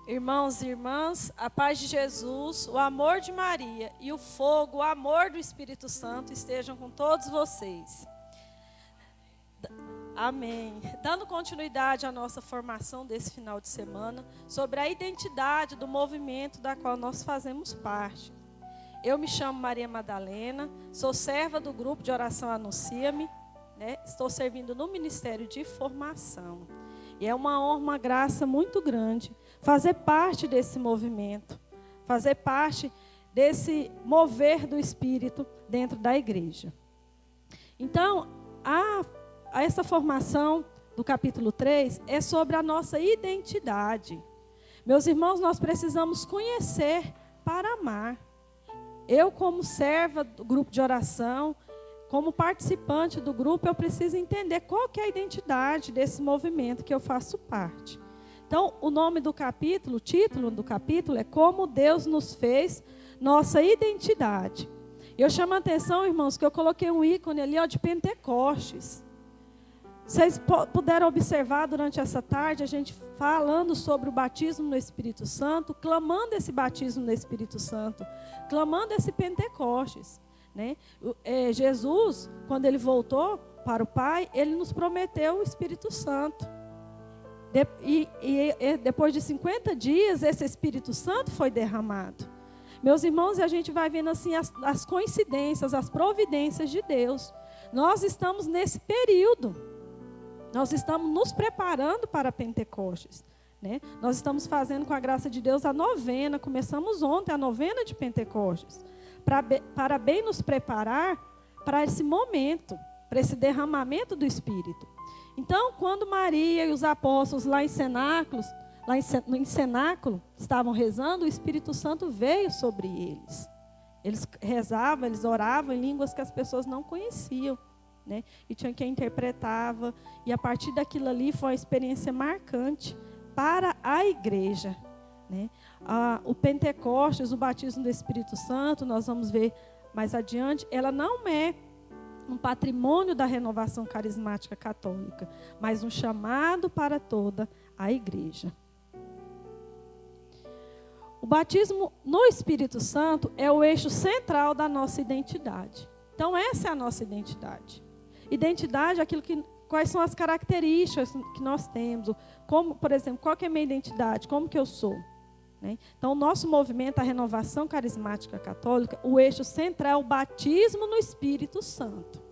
Irmãos e irmãs, a paz de Jesus, o amor de Maria e o fogo, o amor do Espírito Santo estejam com todos vocês. Amém. Dando continuidade à nossa formação desse final de semana, sobre a identidade do movimento da qual nós fazemos parte. Eu me chamo Maria Madalena, sou serva do grupo de oração Anuncia-me, estou servindo no Ministério de Formação. E é uma honra, uma graça muito grande fazer parte desse movimento, fazer parte desse mover do Espírito dentro da igreja. Então, essa formação do capítulo 3 é sobre a nossa identidade. Meus irmãos, nós precisamos conhecer para amar. Eu, como serva do grupo de oração, como participante do grupo, eu preciso entender qual que é a identidade desse movimento que eu faço parte. Então, o nome do capítulo, o título do capítulo é Como Deus nos fez nossa identidade. Eu chamo a atenção, irmãos, que eu coloquei um ícone ali de Pentecostes. Vocês puderam observar durante essa tarde, a gente falando sobre o batismo no Espírito Santo, clamando esse batismo no Espírito Santo, clamando esse Pentecostes. Jesus, quando ele voltou para o Pai, ele nos prometeu o Espírito Santo. E depois de 50 dias, esse Espírito Santo foi derramado. Meus irmãos, a gente vai vendo assim as coincidências, as providências de Deus. Nós estamos nesse período. Nós estamos nos preparando para Pentecostes. Nós estamos fazendo, com a graça de Deus, a novena. Começamos ontem a novena de Pentecostes. Para bem nos preparar para esse momento, para esse derramamento do Espírito. Então, quando Maria e os apóstolos lá em cenáculo estavam rezando, o Espírito Santo veio sobre eles. Eles rezavam, eles oravam em línguas que as pessoas não conheciam. E tinha quem interpretava. E a partir daquilo ali foi uma experiência marcante para a igreja. O Pentecostes, o batismo do Espírito Santo, nós vamos ver mais adiante, ela não é um patrimônio da renovação carismática católica, mas um chamado para toda a igreja. O batismo no Espírito Santo é o eixo central da nossa identidade. Então, essa é a nossa identidade. Identidade é quais são as características que nós temos. Como, por exemplo, qual que é a minha identidade? Como que eu sou? Então, o nosso movimento, a renovação carismática católica, o eixo central é o batismo no Espírito Santo.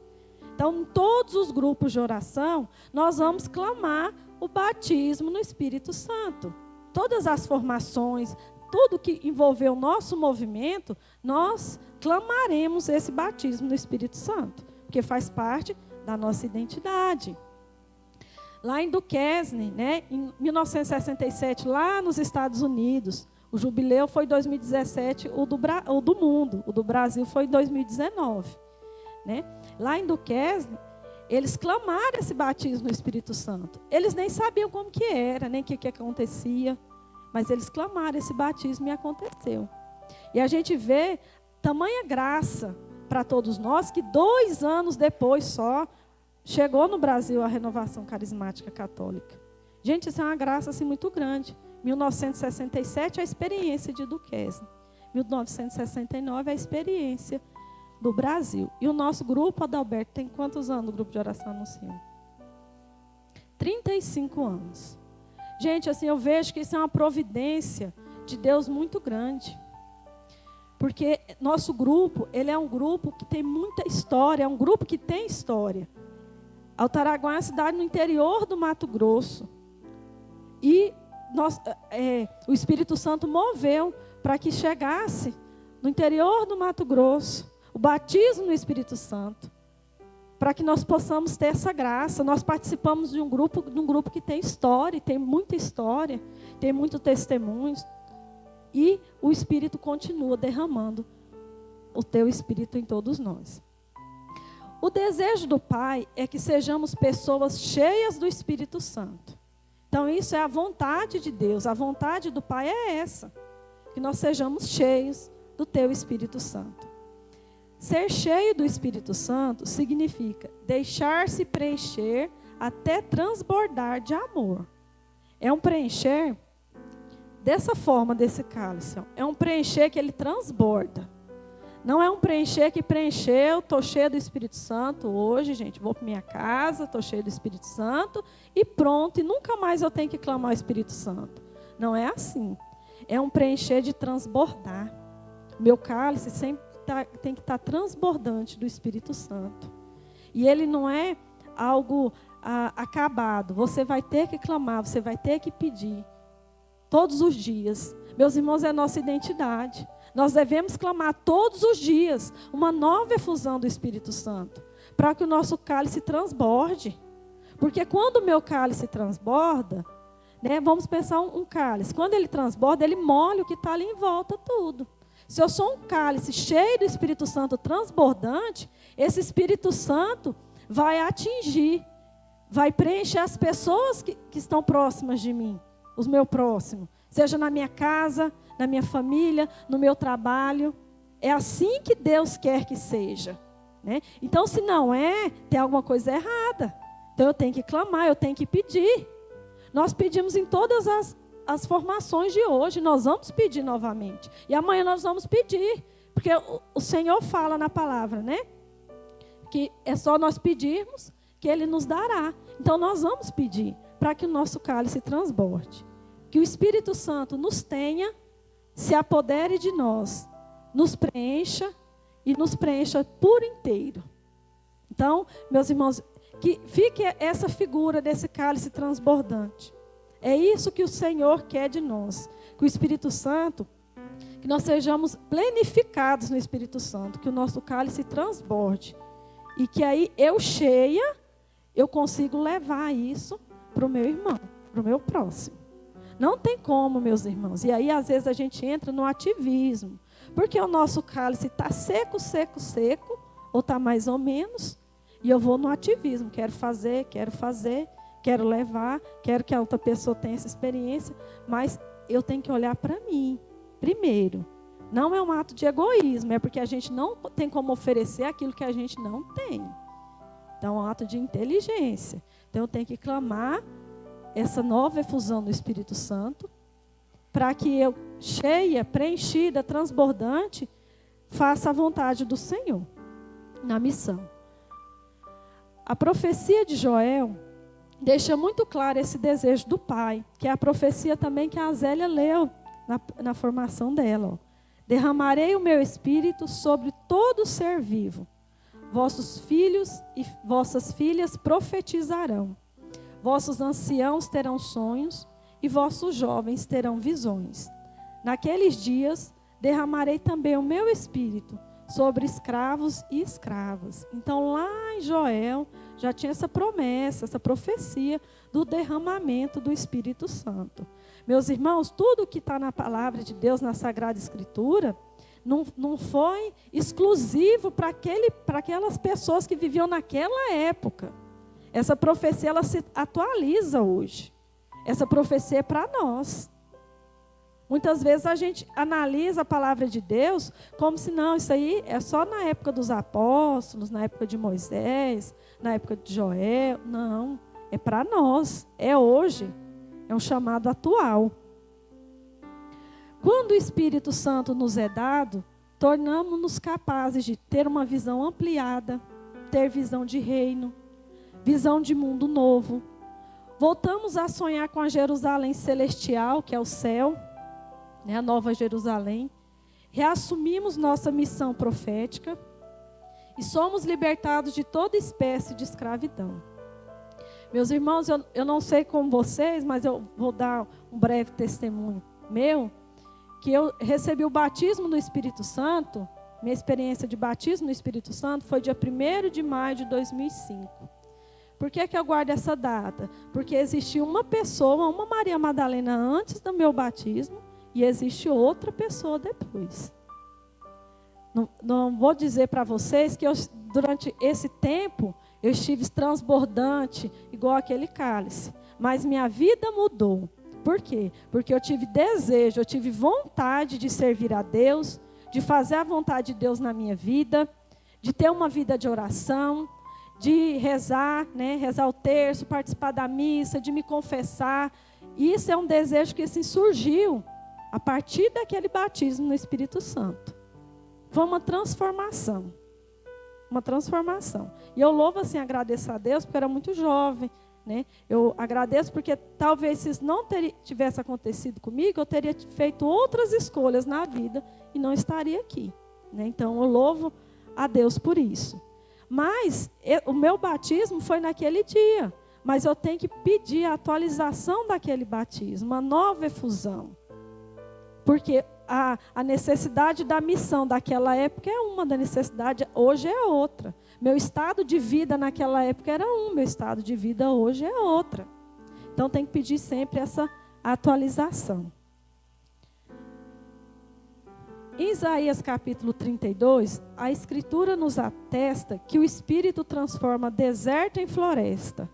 Então, em todos os grupos de oração, nós vamos clamar o batismo no Espírito Santo. Todas as formações, tudo que envolveu o nosso movimento, nós clamaremos esse batismo no Espírito Santo, porque faz parte da nossa identidade. Lá em Duquesne, em 1967, lá nos Estados Unidos, o jubileu foi em 2017, o do mundo. O do Brasil foi em 2019. Lá em Duquesne, eles clamaram esse batismo no Espírito Santo. Eles nem sabiam como que era, nem o que acontecia. Mas eles clamaram esse batismo e aconteceu. E a gente vê tamanha graça para todos nós, que 2 anos depois só, chegou no Brasil a renovação carismática católica. Gente, isso é uma graça assim, muito grande. 1967, a experiência de Duquesne. 1969, a experiência do Brasil. E o nosso grupo, Adalberto, tem quantos anos o grupo de oração Anuncia? 35 anos. Gente, assim, eu vejo que isso é uma providência de Deus muito grande. Porque nosso grupo, ele é um grupo que tem muita história, é um grupo que tem história. Altaraguá é uma cidade no interior do Mato Grosso. E o Espírito Santo moveu para que chegasse no interior do Mato Grosso o batismo no Espírito Santo. Para que nós possamos ter essa graça. Nós participamos de um grupo que tem história, tem muita história, tem muito testemunho. E o Espírito continua derramando o teu Espírito em todos nós. O desejo do Pai é que sejamos pessoas cheias do Espírito Santo. Então, isso é a vontade de Deus. A vontade do Pai é essa. Que nós sejamos cheios do teu Espírito Santo. Ser cheio do Espírito Santo significa deixar-se preencher até transbordar de amor. É um preencher dessa forma, desse cálice. Ó. É um preencher que ele transborda. Não é um preencher que preencheu, estou cheio do Espírito Santo hoje, gente, vou para minha casa, estou cheio do Espírito Santo e pronto, e nunca mais eu tenho que clamar o Espírito Santo. Não é assim. É um preencher de transbordar. Meu cálice sempre tem que estar transbordante do Espírito Santo. E ele não é algo acabado. Você vai ter que clamar, você vai ter que pedir. Todos os dias. Meus irmãos, é a nossa identidade. Nós devemos clamar todos os dias uma nova efusão do Espírito Santo, para que o nosso cálice transborde. Porque quando o meu cálice transborda, né, vamos pensar um cálice, quando ele transborda, ele molha o que está ali em volta tudo. Se eu sou um cálice cheio do Espírito Santo transbordante, esse Espírito Santo vai atingir, vai preencher as pessoas que estão próximas de mim, os meus próximos, seja na minha casa, na minha família, no meu trabalho. É assim que Deus quer que seja, né? Então, se não é, tem alguma coisa errada. Então, eu tenho que clamar, eu tenho que pedir. Nós pedimos em todas as formações de hoje, nós vamos pedir novamente. E amanhã nós vamos pedir, porque o Senhor fala na palavra, né? Que é só nós pedirmos que Ele nos dará. Então, nós vamos pedir para que o nosso cálice transborde. Que o Espírito Santo nos tenha, se apodere de nós, nos preencha e nos preencha por inteiro. Então, meus irmãos, que fique essa figura desse cálice transbordante. É isso que o Senhor quer de nós. Que o Espírito Santo, que nós sejamos plenificados no Espírito Santo, que o nosso cálice transborde. E que aí eu cheia, eu consigo levar isso para o meu irmão, para o meu próximo. Não tem como, meus irmãos. E aí, às vezes, a gente entra no ativismo. Porque o nosso cálice está seco, seco, seco, ou está mais ou menos, e eu vou no ativismo. Quero fazer, quero levar, quero que a outra pessoa tenha essa experiência, mas eu tenho que olhar para mim, primeiro. Não é um ato de egoísmo, é porque a gente não tem como oferecer aquilo que a gente não tem. Então, é um ato de inteligência. Então, eu tenho que clamar essa nova efusão do Espírito Santo, para que eu, cheia, preenchida, transbordante, faça a vontade do Senhor na missão. A profecia de Joel deixa muito claro esse desejo do Pai, que é a profecia também que a Zélia leu na formação dela. Ó. Derramarei o meu Espírito sobre todo ser vivo. Vossos filhos e vossas filhas profetizarão. Vossos anciãos terão sonhos e vossos jovens terão visões. Naqueles dias derramarei também o meu Espírito sobre escravos e escravas. Então lá em Joel já tinha essa promessa, essa profecia do derramamento do Espírito Santo. Meus irmãos, tudo que está na palavra de Deus, na Sagrada Escritura, não foi exclusivo para aquelas pessoas que viviam naquela época. Essa profecia, ela se atualiza hoje. Essa profecia é para nós. Muitas vezes a gente analisa a palavra de Deus como se não, isso aí é só na época dos apóstolos, na época de Moisés, na época de Joel. Não, é para nós, é hoje. É um chamado atual. Quando o Espírito Santo nos é dado, tornamos-nos capazes de ter uma visão ampliada, ter visão de reino, visão de mundo novo. Voltamos a sonhar com a Jerusalém celestial, que é o céu, né, a nova Jerusalém. Reassumimos nossa missão profética e somos libertados de toda espécie de escravidão. Meus irmãos, eu não sei como vocês, mas eu vou dar um breve testemunho meu, que eu recebi o batismo no Espírito Santo. Minha experiência de batismo no Espírito Santo foi dia 1º de maio de 2005. Por que eu guardo essa data? Porque existiu uma pessoa, uma Maria Madalena antes do meu batismo e existe outra pessoa depois. Não vou dizer para vocês que durante esse tempo eu estive transbordante, igual aquele cálice. Mas minha vida mudou. Por quê? Porque eu tive desejo, eu tive vontade de servir a Deus, de fazer a vontade de Deus na minha vida, de ter uma vida de oração, de rezar, né, rezar o terço, participar da missa, de me confessar. E isso é um desejo que assim, surgiu a partir daquele batismo no Espírito Santo. Foi uma transformação. Uma transformação. E eu louvo assim, agradeço a Deus, porque eu era muito jovem, né? Eu agradeço porque talvez se isso não tivesse acontecido comigo, eu teria feito outras escolhas na vida e não estaria aqui, né? Então eu louvo a Deus por isso. Mas o meu batismo foi naquele dia. Mas eu tenho que pedir a atualização daquele batismo, uma nova efusão. Porque a necessidade da missão daquela época é uma, da necessidade hoje é outra. Meu estado de vida naquela época era um, meu estado de vida hoje é outra. Então tem que pedir sempre essa atualização. Em Isaías capítulo 32, a Escritura nos atesta que o Espírito transforma deserto em floresta.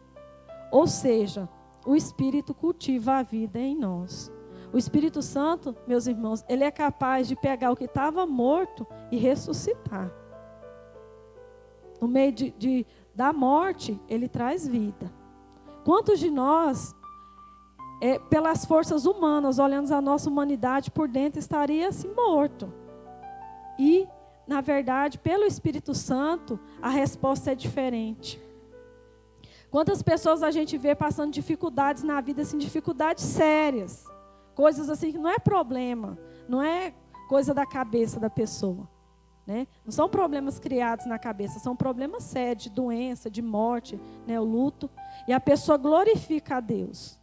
Ou seja, o Espírito cultiva a vida em nós. O Espírito Santo, meus irmãos, ele é capaz de pegar o que estava morto e ressuscitar. No meio da morte, ele traz vida. Quantos de nós, pelas forças humanas, olhando a nossa humanidade por dentro, estaria assim morto? E, na verdade, pelo Espírito Santo, a resposta é diferente. Quantas pessoas a gente vê passando dificuldades na vida, assim, dificuldades sérias. Coisas assim que não é problema, não é coisa da cabeça da pessoa, né? Não são problemas criados na cabeça, são problemas sérios, de doença, de morte, né? O luto. E a pessoa glorifica a Deus.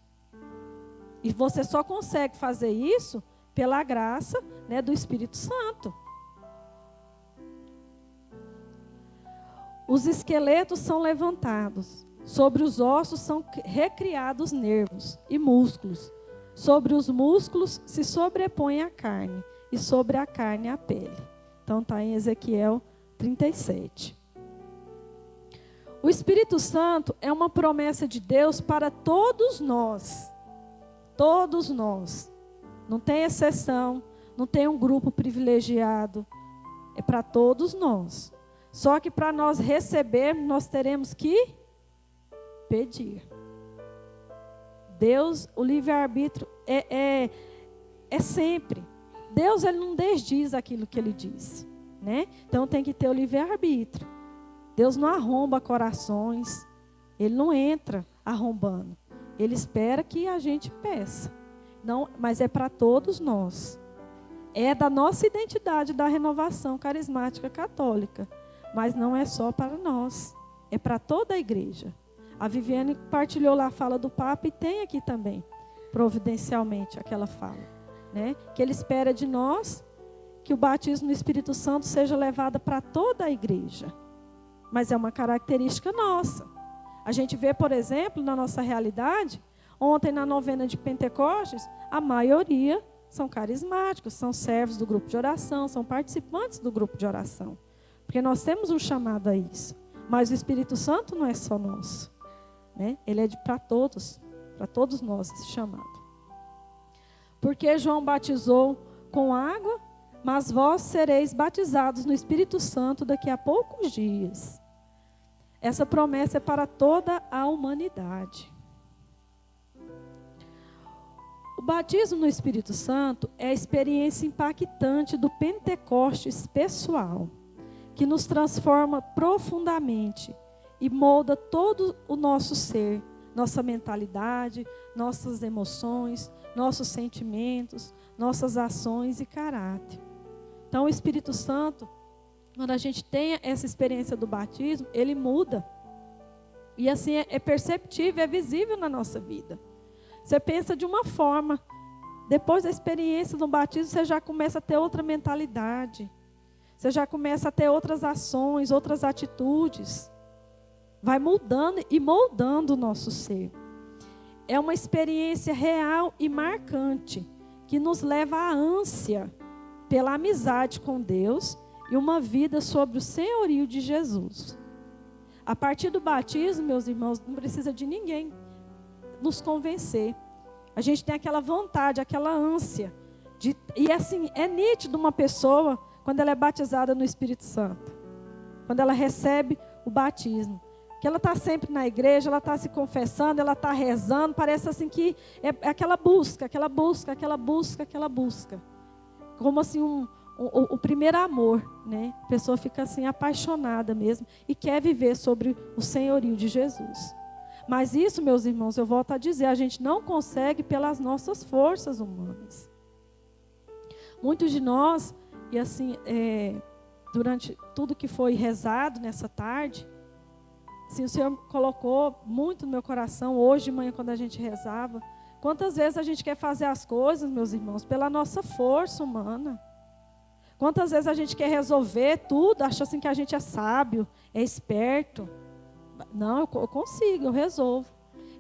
E você só consegue fazer isso pela graça, né, do Espírito Santo. Os esqueletos são levantados, sobre os ossos são recriados nervos e músculos. Sobre os músculos se sobrepõe a carne, e sobre a carne a pele. Então está em Ezequiel 37. O Espírito Santo é uma promessa de Deus para todos nós. Todos nós. Não tem exceção, não tem um grupo privilegiado. É para todos nós. Só que para nós recebermos, nós teremos que pedir. Deus, o livre-arbítrio é sempre. Deus, ele não desdiz aquilo que ele disse, né? Então tem que ter o livre-arbítrio. Deus não arromba corações. Ele não entra arrombando. Ele espera que a gente peça. Não, mas é para todos nós. É da nossa identidade da renovação carismática católica. Mas não é só para nós. É para toda a igreja. A Viviane partilhou lá a fala do Papa e tem aqui também, providencialmente, aquela fala, né? Que ele espera de nós que o batismo no Espírito Santo seja levado para toda a igreja. Mas é uma característica nossa. A gente vê, por exemplo, na nossa realidade, ontem na novena de Pentecostes, a maioria são carismáticos, são servos do grupo de oração, são participantes do grupo de oração. Porque nós temos um chamado a isso. Mas o Espírito Santo não é só nosso. Né? Ele é para todos nós esse chamado. Porque João batizou com água, mas vós sereis batizados no Espírito Santo daqui a poucos dias. Essa promessa é para toda a humanidade. O batismo no Espírito Santo é a experiência impactante do Pentecostes pessoal, que nos transforma profundamente e molda todo o nosso ser, nossa mentalidade, nossas emoções, nossos sentimentos, nossas ações e caráter. Então o Espírito Santo, quando a gente tem essa experiência do batismo, ele muda. E assim é perceptível, é visível na nossa vida. Você pensa de uma forma, depois da experiência do batismo, você já começa a ter outra mentalidade. Você já começa a ter outras ações, outras atitudes. Vai mudando e moldando o nosso ser. É uma experiência real e marcante, que nos leva à ânsia pela amizade com Deus e uma vida sobre o senhorio de Jesus. A partir do batismo, meus irmãos, não precisa de ninguém nos convencer. A gente tem aquela vontade, aquela ânsia. E assim, é nítido uma pessoa quando ela é batizada no Espírito Santo. Quando ela recebe o batismo. que ela está sempre na igreja, ela está se confessando, ela está rezando, parece assim que é aquela busca. Como assim o primeiro amor, né? A pessoa fica assim apaixonada mesmo e quer viver sobre o senhorio de Jesus. Mas isso, meus irmãos, eu volto a dizer, a gente não consegue pelas nossas forças humanas. Muitos de nós, e assim, durante tudo que foi rezado nessa tarde, assim, o Senhor colocou muito no meu coração, hoje de manhã quando a gente rezava, quantas vezes a gente quer fazer as coisas, meus irmãos, pela nossa força humana. Quantas vezes a gente quer resolver tudo, acha assim que a gente é sábio, é esperto. Não, eu consigo, eu resolvo.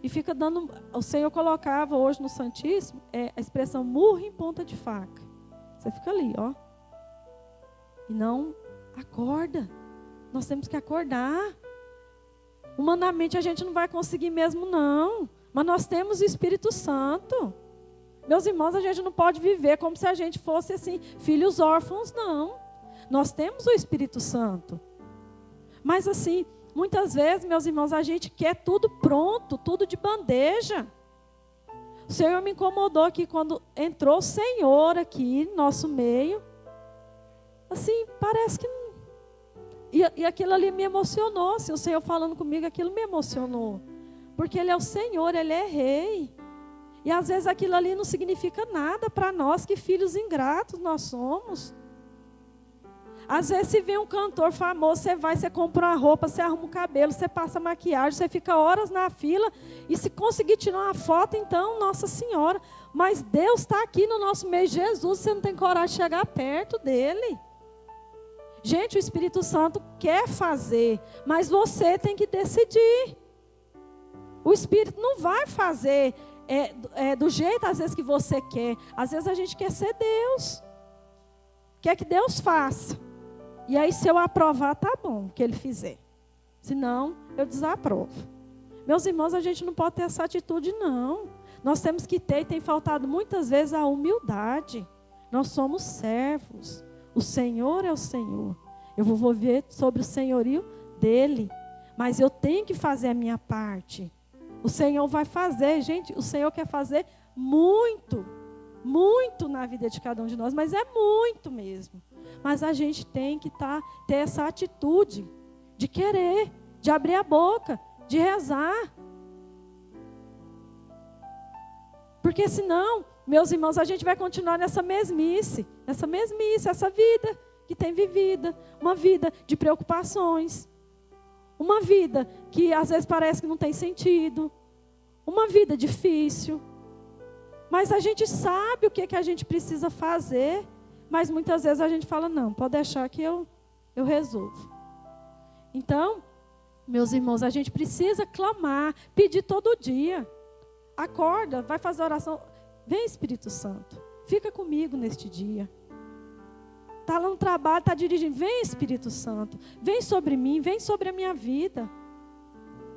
E fica dando, o Senhor colocava hoje no Santíssimo, a expressão murro em ponta de faca. Você fica ali, ó. E não acorda. Nós temos que acordar. Humanamente a gente não vai conseguir mesmo, não. Mas nós temos o Espírito Santo. Meus irmãos, a gente não pode viver como se a gente fosse assim, filhos órfãos, não. Nós temos o Espírito Santo. Mas assim, muitas vezes, meus irmãos, a gente quer tudo pronto, tudo de bandeja. O Senhor me incomodou aqui quando entrou o Senhor aqui no nosso meio. Assim, parece que... E aquilo ali me emocionou, assim, o Senhor falando comigo, aquilo me emocionou. Porque Ele é o Senhor, Ele é Rei. E às vezes aquilo ali não significa nada para nós, que filhos ingratos nós somos. Às vezes se vê um cantor famoso, você compra uma roupa, você arruma o cabelo, você passa maquiagem, você fica horas na fila, e se conseguir tirar uma foto, então, Nossa Senhora. Mas Deus está aqui no nosso meio, Jesus, você não tem coragem de chegar perto dEle. Gente, o Espírito Santo quer fazer, mas você tem que decidir. O Espírito não vai fazer do jeito, às vezes, que você quer. Às vezes a gente quer ser Deus. Quer que Deus faça. E aí, se eu aprovar, tá bom, que Ele fizer. Se não, eu desaprovo. Meus irmãos, a gente não pode ter essa atitude, não. Nós temos que ter, e tem faltado muitas vezes, a humildade. Nós somos servos. O Senhor é o Senhor. Eu vou viver sobre o senhorio dEle. Mas eu tenho que fazer a minha parte. O Senhor vai fazer, gente, o Senhor quer fazer muito, muito na vida de cada um de nós, mas é muito mesmo. Mas a gente tem que ter essa atitude de querer, de abrir a boca, de rezar. Porque senão, meus irmãos, a gente vai continuar nessa mesmice, essa vida que tem vivida, uma vida de preocupações. Uma vida que às vezes parece que não tem sentido. Uma vida difícil. Mas a gente sabe o que a gente precisa fazer. Mas muitas vezes a gente fala, não, pode deixar que eu resolvo. Então, meus irmãos, a gente precisa clamar, pedir todo dia. Acorda, vai fazer oração. Vem, Espírito Santo, fica comigo neste dia. Está lá no trabalho, está dirigindo. Vem, Espírito Santo. Vem sobre mim, vem sobre a minha vida.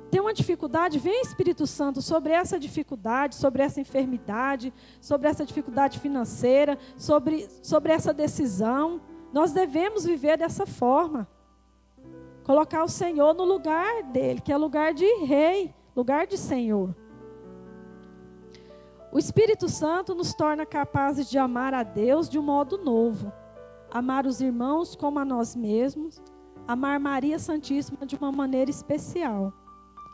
Tem uma dificuldade? Vem, Espírito Santo, sobre essa dificuldade, sobre essa enfermidade, sobre essa dificuldade financeira, sobre essa decisão. Nós devemos viver dessa forma. Colocar o Senhor no lugar dele, que é lugar de rei, lugar de Senhor. O Espírito Santo nos torna capazes de amar a Deus de um modo novo. Amar os irmãos como a nós mesmos, amar Maria Santíssima de uma maneira especial,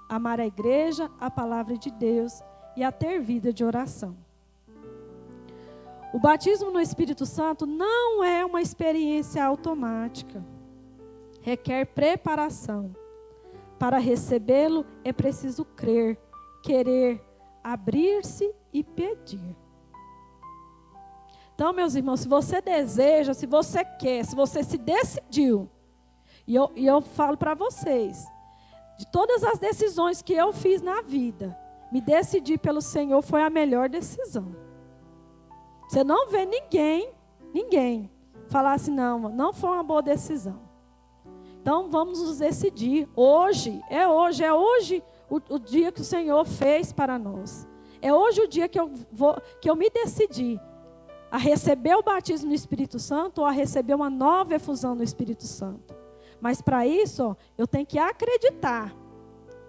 amar a igreja, a palavra de Deus e a ter vida de oração. O batismo no Espírito Santo não é uma experiência automática, requer preparação. Para recebê-lo é preciso crer, querer, abrir-se e pedir. Então, meus irmãos, se você deseja, se você quer, se você se decidiu, e eu falo para vocês, de todas as decisões que eu fiz na vida, me decidir pelo Senhor foi a melhor decisão. Você não vê ninguém falar assim, não foi uma boa decisão. Então, vamos nos decidir. Hoje o dia que o Senhor fez para nós. É hoje o dia que eu me decidi a receber o batismo no Espírito Santo ou a receber uma nova efusão no Espírito Santo. Mas para isso, eu tenho que acreditar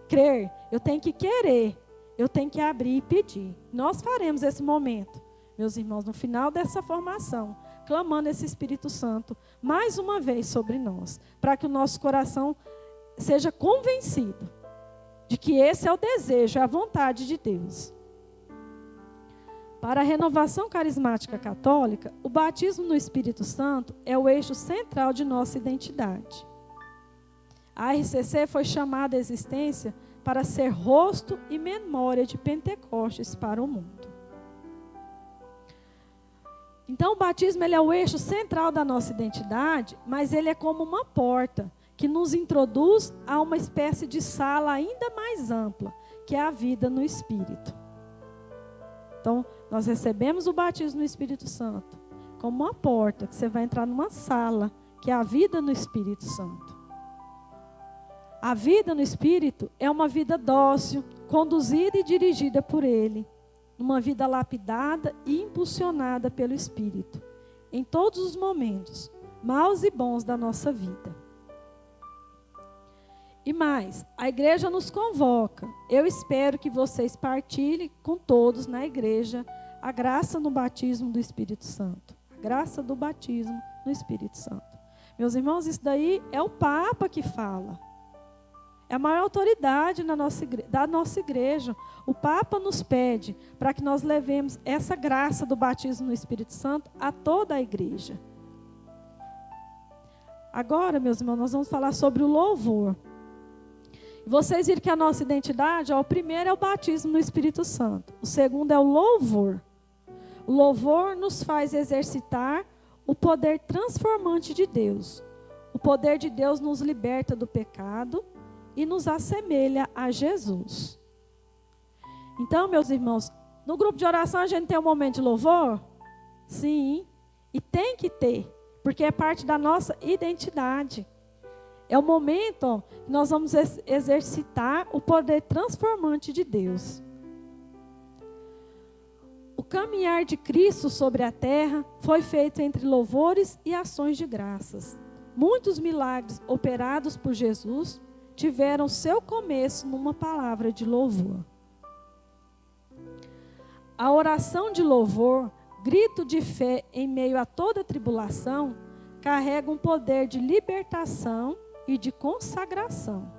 crer, eu tenho que querer, eu tenho que abrir e pedir. Nós faremos esse momento, meus irmãos, no final dessa formação, clamando esse Espírito Santo mais uma vez sobre nós, para que o nosso coração seja convencido de que esse é o desejo, é a vontade de Deus. Para a renovação carismática católica, o batismo no Espírito Santo é o eixo central de nossa identidade. A RCC foi chamada à existência para ser rosto e memória de Pentecostes para o mundo. Então, o batismo ele é o eixo central da nossa identidade, mas ele é como uma porta que nos introduz a uma espécie de sala ainda mais ampla, que é a vida no Espírito. Então, nós recebemos o batismo no Espírito Santo como uma porta, que você vai entrar numa sala, que é a vida no Espírito Santo. A vida no Espírito é uma vida dócil, conduzida e dirigida por Ele, uma vida lapidada e impulsionada pelo Espírito, em todos os momentos, maus e bons da nossa vida. E mais, a igreja nos convoca. Eu espero que vocês partilhem com todos na igreja a graça no batismo do Espírito Santo. A graça do batismo no Espírito Santo. Meus irmãos, isso daí é o Papa que fala. É a maior autoridade da nossa igreja. O Papa nos pede para que nós levemos essa graça do batismo no Espírito Santo a toda a igreja. Agora, meus irmãos, nós vamos falar sobre o louvor. Vocês viram que a nossa identidade, o primeiro é o batismo no Espírito Santo. O segundo é o louvor. O louvor nos faz exercitar o poder transformante de Deus. O poder de Deus nos liberta do pecado e nos assemelha a Jesus. Então, meus irmãos, no grupo de oração a gente tem um momento de louvor? Sim, e tem que ter, porque é parte da nossa identidade. É o momento que nós vamos exercitar o poder transformante de Deus. O caminhar de Cristo sobre a terra foi feito entre louvores e ações de graças. Muitos milagres operados por Jesus tiveram seu começo numa palavra de louvor. A oração de louvor, grito de fé em meio a toda tribulação, carrega um poder de libertação e de consagração.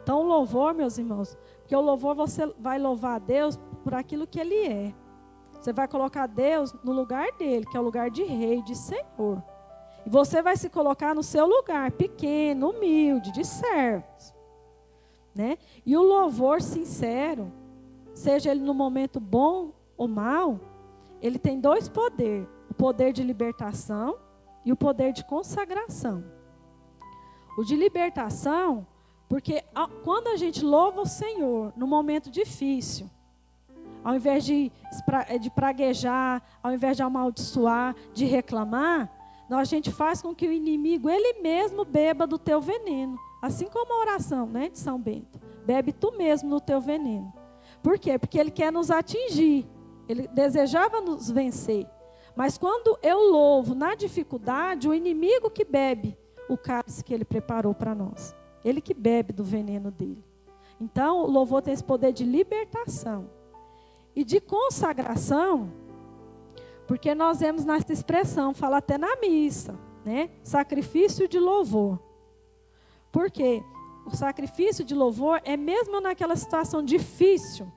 Então, o louvor, meus irmãos, porque o louvor você vai louvar a Deus por aquilo que Ele é. Você vai colocar Deus no lugar dele, que é o lugar de rei, de Senhor. E você vai se colocar no seu lugar, pequeno, humilde, de servos. Né? E o louvor sincero, seja ele no momento bom ou mau, ele tem dois poderes. O poder de libertação e o poder de consagração. O de libertação, porque quando a gente louva o Senhor no momento difícil, ao invés de praguejar, ao invés de amaldiçoar, de reclamar, a gente faz com que o inimigo, ele mesmo beba do teu veneno. Assim como a oração, né, de São Bento. Bebe tu mesmo do teu veneno. Por quê? Porque ele quer nos atingir. Ele desejava nos vencer. Mas quando eu louvo na dificuldade, o inimigo que bebe o cálice que ele preparou para nós. Ele que bebe do veneno dele. Então, o louvor tem esse poder de libertação. E de consagração, porque nós vemos nessa expressão, fala até na missa, né? Sacrifício de louvor. Por quê? O sacrifício de louvor é mesmo naquela situação difícil.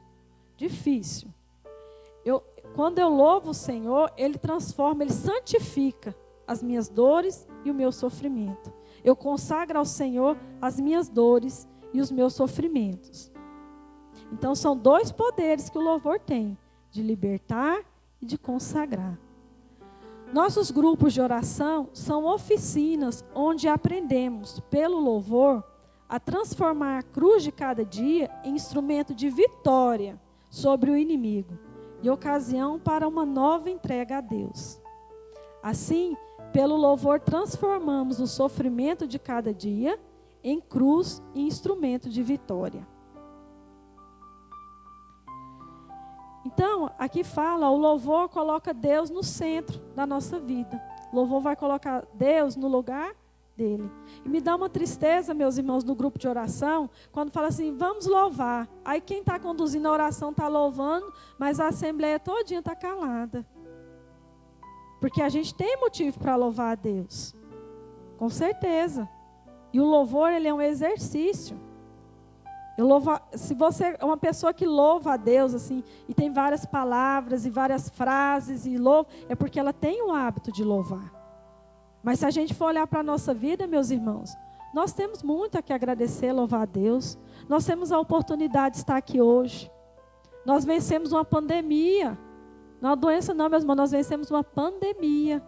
Quando eu louvo o Senhor, Ele transforma, Ele santifica as minhas dores e o meu sofrimento. Eu consagro ao Senhor as minhas dores e os meus sofrimentos. Então, são dois poderes que o louvor tem, de libertar e de consagrar. Nossos grupos de oração são oficinas onde aprendemos, pelo louvor, a transformar a cruz de cada dia em instrumento de vitória sobre o inimigo e ocasião para uma nova entrega a Deus. Assim, pelo louvor transformamos o sofrimento de cada dia em cruz e instrumento de vitória. Então, aqui fala, o louvor coloca Deus no centro da nossa vida. O louvor vai colocar Deus no lugar dele. E me dá uma tristeza, meus irmãos, no grupo de oração, quando fala assim, vamos louvar. Aí quem está conduzindo a oração está louvando, mas a assembleia todinha está calada. Porque a gente tem motivo para louvar a Deus. Com certeza. E o louvor, ele é um exercício. Se você é uma pessoa que louva a Deus, assim, e tem várias palavras e várias frases, e louva, é porque ela tem o hábito de louvar. Mas se a gente for olhar para a nossa vida, meus irmãos, nós temos muito a que agradecer, louvar a Deus. Nós temos a oportunidade de estar aqui hoje. Nós vencemos uma pandemia. Não é uma doença não, meus irmãos, nós vencemos uma pandemia.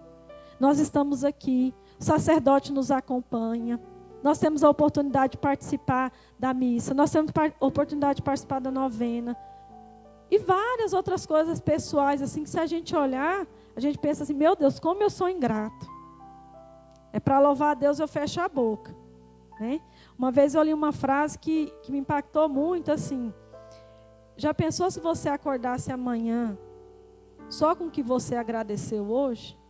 Nós estamos aqui, o sacerdote nos acompanha. Nós temos a oportunidade de participar da missa. Nós temos a oportunidade de participar da novena. E várias outras coisas pessoais, assim, que se a gente olhar, a gente pensa assim, meu Deus, como eu sou ingrato. É para louvar a Deus, eu fecho a boca. Né? Uma vez eu li uma frase que me impactou muito, assim. Já pensou se você acordasse amanhã só com o que você agradeceu hoje?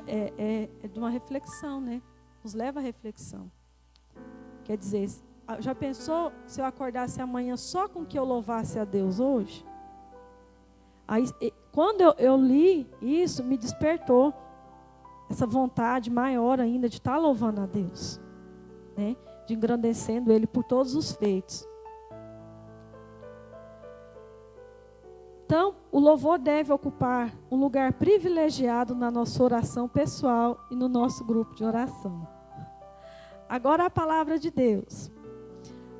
É de uma reflexão, né? Nos leva à reflexão. Quer dizer, já pensou se eu acordasse amanhã só com que eu louvasse a Deus hoje? Aí, quando eu li isso, me despertou essa vontade maior ainda de estar louvando a Deus, né? De engrandecendo Ele por todos os feitos. Então, o louvor deve ocupar um lugar privilegiado na nossa oração pessoal e no nosso grupo de oração. Agora a palavra de Deus.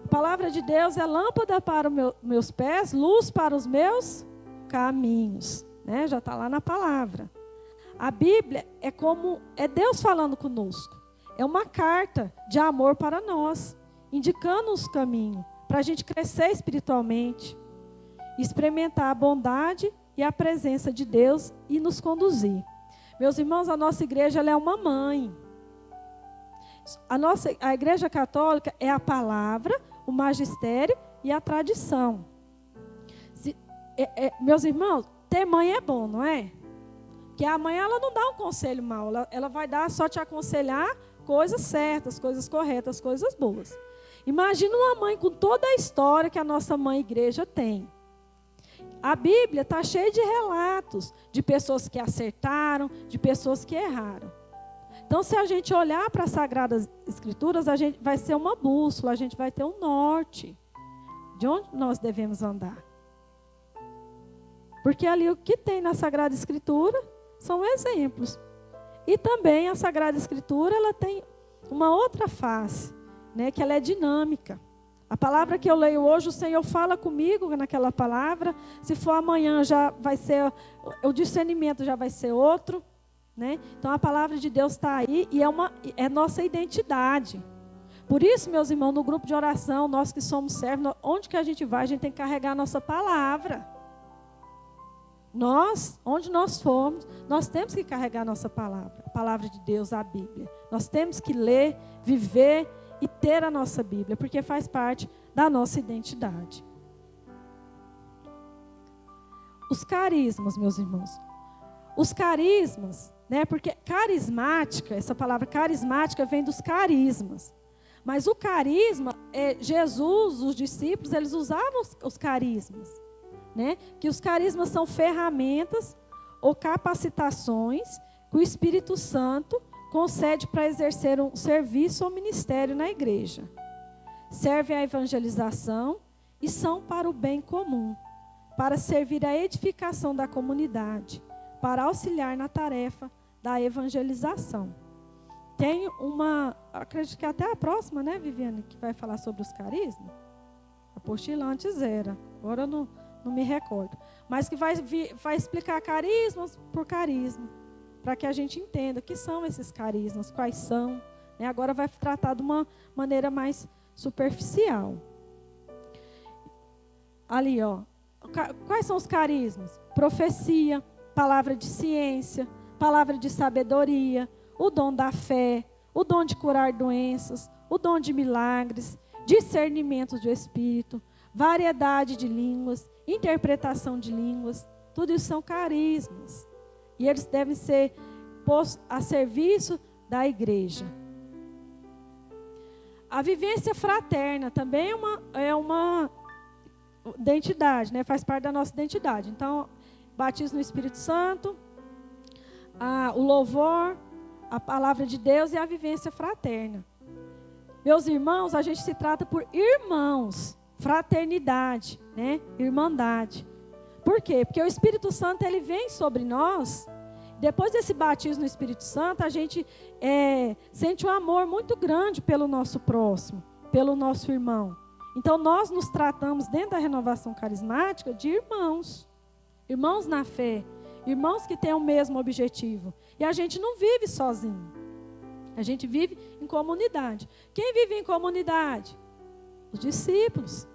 A palavra de Deus é lâmpada para os meus pés, luz para os meus caminhos. Né? Já está lá na palavra. A Bíblia é Deus falando conosco. É uma carta de amor para nós, indicando os caminhos, para a gente crescer espiritualmente, experimentar a bondade e a presença de Deus e nos conduzir. Meus irmãos, a nossa igreja ela é uma mãe. A igreja católica é a palavra, o magistério e a tradição. Meus irmãos, ter mãe é bom, não é? Porque a mãe ela não dá um conselho mau, ela vai dar só te aconselhar coisas certas, coisas corretas, coisas boas. Imagina uma mãe com toda a história que a nossa mãe igreja tem. A Bíblia está cheia de relatos de pessoas que acertaram, de pessoas que erraram. Então, se a gente olhar para as Sagradas Escrituras, a gente vai ser uma bússola, a gente vai ter um norte de onde nós devemos andar. Porque ali o que tem na Sagrada Escritura são exemplos. E também a Sagrada Escritura ela tem uma outra face, né, que ela é dinâmica. A palavra que eu leio hoje, o Senhor fala comigo naquela palavra. Se for amanhã, já vai ser, o discernimento já vai ser outro. Né? Então, a palavra de Deus está aí e é nossa identidade. Por isso, meus irmãos, no grupo de oração, nós que somos servos, onde que a gente vai, a gente tem que carregar a nossa palavra. Onde nós formos, nós temos que carregar a nossa palavra. A palavra de Deus, a Bíblia. Nós temos que ler, viver e ter a nossa Bíblia, porque faz parte da nossa identidade. Os carismas, meus irmãos. Os carismas, né? Porque carismática, essa palavra carismática vem dos carismas. Mas o carisma, Jesus, os discípulos, eles usavam os carismas. Né? Que os carismas são ferramentas ou capacitações que o Espírito Santo concede para exercer um serviço ou ministério na igreja. Servem à evangelização e são para o bem comum, para servir à edificação da comunidade, para auxiliar na tarefa da evangelização. Tem acredito que até a próxima, né, Viviane, que vai falar sobre os carismas. A apostila antes era, agora eu não me recordo. Mas que vai explicar carismas por carisma, para que a gente entenda o que são esses carismas, quais são. Né? Agora vai tratar de uma maneira mais superficial. Ali, ó. Quais são os carismas? Profecia, palavra de ciência, palavra de sabedoria, o dom da fé, o dom de curar doenças, o dom de milagres, discernimento do Espírito, variedade de línguas, interpretação de línguas. Tudo isso são carismas. E eles devem ser postos a serviço da igreja. A vivência fraterna também é uma identidade, né? Faz parte da nossa identidade. Então, batismo no Espírito Santo, o louvor, a palavra de Deus e a vivência fraterna. Meus irmãos, a gente se trata por irmãos, fraternidade, né? Irmandade. Por quê? Porque o Espírito Santo, ele vem sobre nós. Depois desse batismo no Espírito Santo, a gente sente um amor muito grande pelo nosso próximo, pelo nosso irmão. Então, nós nos tratamos dentro da renovação carismática de irmãos. Irmãos na fé. Irmãos que têm o mesmo objetivo. E a gente não vive sozinho. A gente vive em comunidade. Quem vive em comunidade? Os discípulos,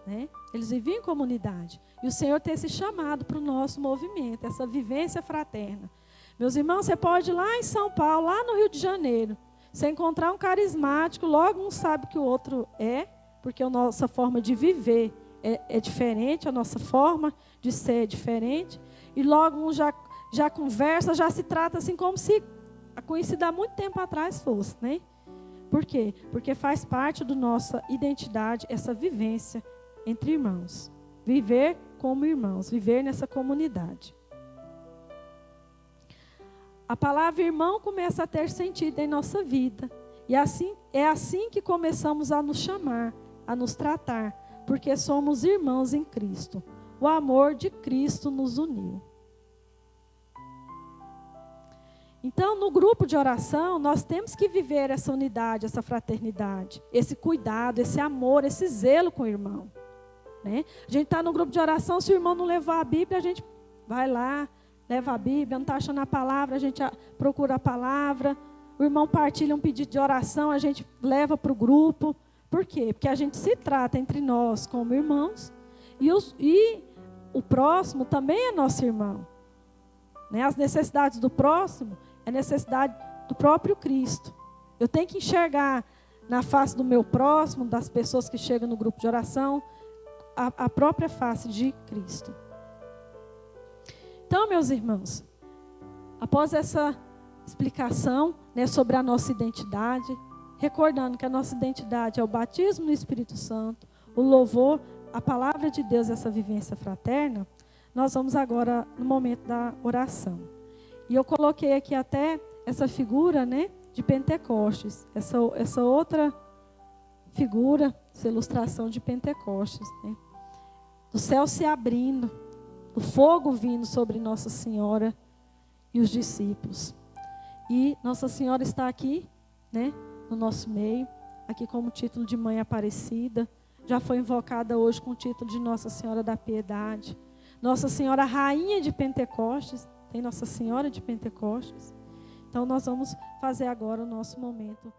né? Eles viviam em comunidade. E o Senhor tem esse chamado para o nosso movimento, essa vivência fraterna. Meus irmãos, você pode ir lá em São Paulo, lá no Rio de Janeiro, você encontrar um carismático, logo um sabe que o outro porque a nossa forma de viver é diferente, a nossa forma de ser é diferente. E logo um já conversa, já se trata assim como se a conhecida há muito tempo atrás fosse, né? Por quê? Porque faz parte da nossa identidade essa vivência entre irmãos. Viver como irmãos, viver nessa comunidade. A palavra irmão começa a ter sentido em nossa vida. E é assim que começamos a nos chamar, a nos tratar, porque somos irmãos em Cristo. O amor de Cristo nos uniu. Então, no grupo de oração, nós temos que viver essa unidade, essa fraternidade, esse cuidado, esse amor, esse zelo com o irmão. Né? A gente está no grupo de oração, se o irmão não levar a Bíblia, a gente vai lá, leva a Bíblia, não está achando a palavra, a gente procura a palavra. O irmão partilha um pedido de oração, a gente leva para o grupo. Por quê? Porque a gente se trata entre nós como irmãos e o próximo também é nosso irmão. Né? As necessidades do próximo é necessidade do próprio Cristo. Eu tenho que enxergar na face do meu próximo, das pessoas que chegam no grupo de oração, a própria face de Cristo. Então, meus irmãos, após essa explicação, né, sobre a nossa identidade, recordando que a nossa identidade é o batismo no Espírito Santo, o louvor, a palavra de Deus, essa vivência fraterna, nós vamos agora no momento da oração. E eu coloquei aqui até essa figura, né, de Pentecostes, essa outra figura, essa ilustração de Pentecostes, né, do céu se abrindo, o fogo vindo sobre Nossa Senhora e os discípulos. E Nossa Senhora está aqui, né, no nosso meio, aqui como título de Mãe Aparecida. Já foi invocada hoje com o título de Nossa Senhora da Piedade. Nossa Senhora Rainha de Pentecostes. Tem Nossa Senhora de Pentecostes. Então nós vamos fazer agora o nosso momento